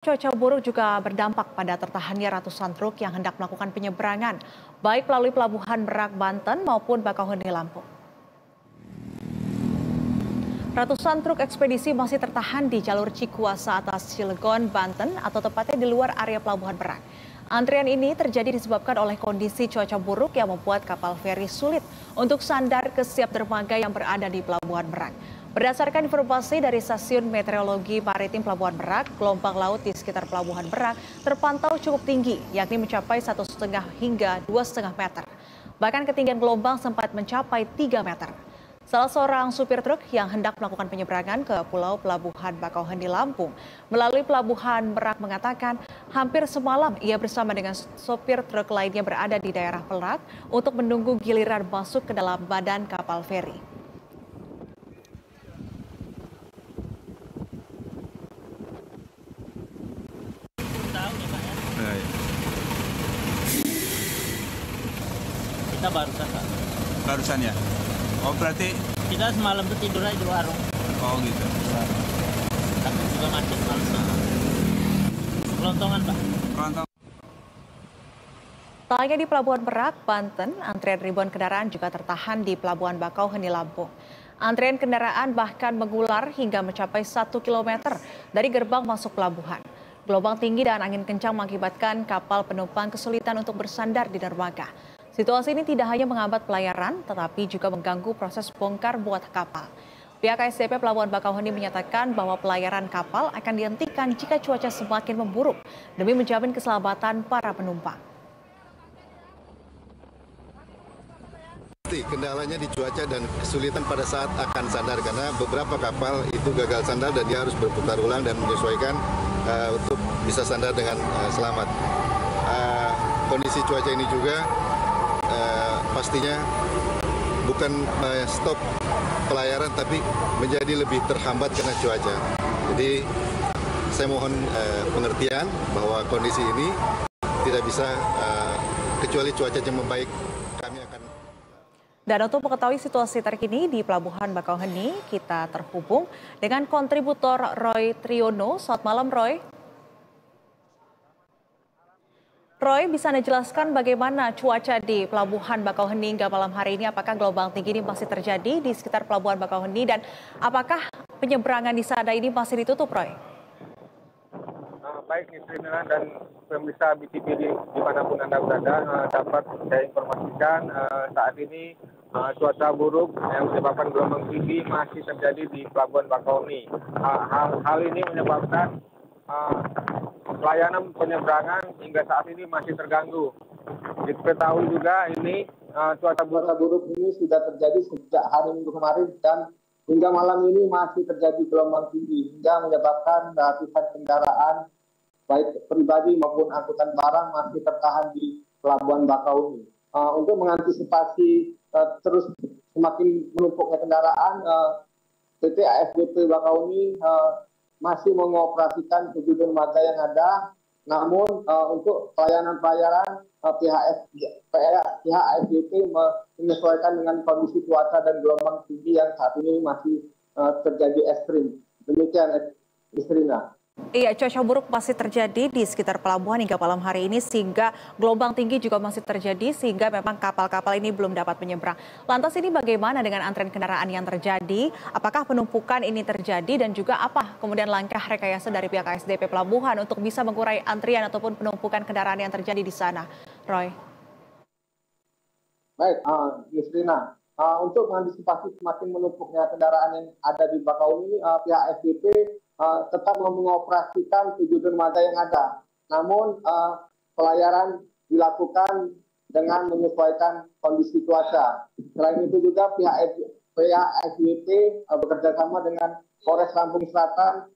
Cuaca buruk juga berdampak pada tertahannya ratusan truk yang hendak melakukan penyeberangan, baik melalui Pelabuhan Merak, Banten maupun Bakauheni, Lampung. Ratusan truk ekspedisi masih tertahan di jalur Cikuasa atas Cilegon, Banten, atau tepatnya di luar area Pelabuhan Merak. Antrian ini terjadi disebabkan oleh kondisi cuaca buruk yang membuat kapal feri sulit untuk sandar ke setiap dermaga yang berada di Pelabuhan Merak. Berdasarkan informasi dari Stasiun Meteorologi Maritim Pelabuhan Merak, gelombang laut di sekitar Pelabuhan Merak terpantau cukup tinggi, yakni mencapai 1,5 hingga 2,5 meter. Bahkan ketinggian gelombang sempat mencapai 3 meter. Salah seorang supir truk yang hendak melakukan penyeberangan ke Pulau Pelabuhan Bakauheni, Lampung melalui Pelabuhan Merak mengatakan hampir semalam ia bersama dengan sopir truk lainnya berada di daerah Merak untuk menunggu giliran masuk ke dalam badan kapal feri. Kita barusan, Pak. Barusan ya? Oh berarti Kita semalam tuh tidur aja di warung. oh gitu. Tapi juga macet malam. Kelontongan, Pak. Kelontong. Tak hanya di Pelabuhan Merak, Banten, antrian ribuan kendaraan juga tertahan di Pelabuhan Bakauheni, Lampung. Antrian kendaraan bahkan mengular hingga mencapai 1 kilometer dari gerbang masuk pelabuhan. Gelombang tinggi dan angin kencang mengakibatkan kapal penumpang kesulitan untuk bersandar di dermaga. Situasi ini tidak hanya menghambat pelayaran, tetapi juga mengganggu proses bongkar muat kapal. Pihak ASDP Pelabuhan Bakauheni menyatakan bahwa pelayaran kapal akan dihentikan jika cuaca semakin memburuk demi menjamin keselamatan para penumpang. Kendalanya di cuaca dan kesulitan pada saat akan sandar karena beberapa kapal itu gagal sandar dan dia harus berputar ulang dan menyesuaikan untuk bisa sandar dengan selamat. Kondisi cuaca ini juga pastinya bukan stop pelayaran tapi menjadi lebih terhambat karena cuaca. Jadi saya mohon pengertian bahwa kondisi ini tidak bisa kecuali cuacanya membaik kami akan. Dan untuk mengetahui situasi terkini di Pelabuhan Bakauheni, kita terhubung dengan kontributor Roy Triyono. Selamat malam, Roy. Roy, bisa Anda jelaskan bagaimana cuaca di Pelabuhan Bakauheni hingga malam hari ini? Apakah gelombang tinggi ini masih terjadi di sekitar Pelabuhan Bakauheni dan apakah penyeberangan di sana ini masih ditutup, Roy? Baik, Nisrina dan pemirsa BTV dimanapun Anda berada, dapat saya informasikan saat ini cuaca buruk yang menyebabkan gelombang tinggi masih terjadi di Pelabuhan Bakauheni. Hal ini menyebabkan pelayanan penyeberangan hingga saat ini masih terganggu. Diketahui juga ini cuaca buruk ini sudah terjadi sejak hari Minggu kemarin dan hingga malam ini masih terjadi gelombang tinggi hingga menyebabkan ratusan kendaraan baik pribadi maupun angkutan barang masih tertahan di Pelabuhan Bakauheni. Untuk mengantisipasi terus semakin menumpuknya kendaraan, PT ASDP Bakauheni masih mengoperasikan 7 dermaga yang ada. Namun untuk pelayanan pihak ASDP menyesuaikan dengan kondisi cuaca dan gelombang tinggi yang saat ini masih terjadi ekstrim. Demikian, Isrina. Iya, cuaca buruk masih terjadi di sekitar pelabuhan hingga malam hari ini sehingga gelombang tinggi juga masih terjadi sehingga memang kapal-kapal ini belum dapat menyeberang. Lantas ini bagaimana dengan antrean kendaraan yang terjadi? Apakah penumpukan ini terjadi dan juga apa kemudian langkah rekayasa dari pihak ASDP Pelabuhan untuk bisa mengurai antrian ataupun penumpukan kendaraan yang terjadi di sana? Roy. Baik, Yusrina. Untuk mengantisipasi semakin menumpuknya kendaraan yang ada di Bakauheni, pihak ASDP tetap mengoperasikan 7 dermaga yang ada. Namun pelayaran dilakukan dengan menyesuaikan kondisi cuaca. Selain itu juga pihak ASDP bekerjasama dengan Polres Lampung Selatan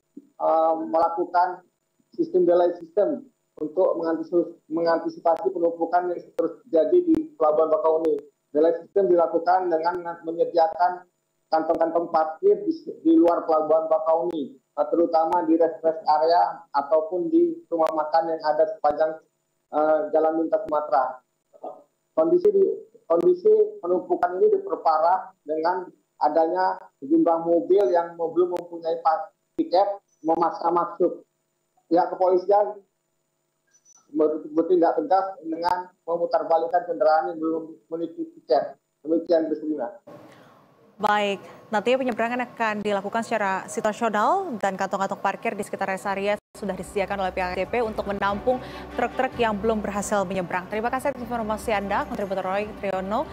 melakukan sistem delay system untuk mengantisipasi penumpukan yang terus terjadi di Pelabuhan Bakauheni. Delay system dilakukan dengan menyediakan kantong-kantong parkir di luar Pelabuhan Bakauheni, terutama di rest area ataupun di rumah makan yang ada sepanjang Jalan Lintas Sumatera. Kondisi penumpukan ini diperparah dengan adanya sejumlah mobil yang belum mempunyai tiket memaksa masuk pihak kepolisian bertindak tegas dengan memutarbalikkan kendaraan yang belum memiliki tiket. Demikian Kristina. Baik, nantinya penyeberangan akan dilakukan secara situasional dan kantong-kantong parkir di sekitar rest area sudah disediakan oleh pihak SDP untuk menampung truk-truk yang belum berhasil menyeberang. Terima kasih atas informasi Anda, Kontributor Roy Triyono.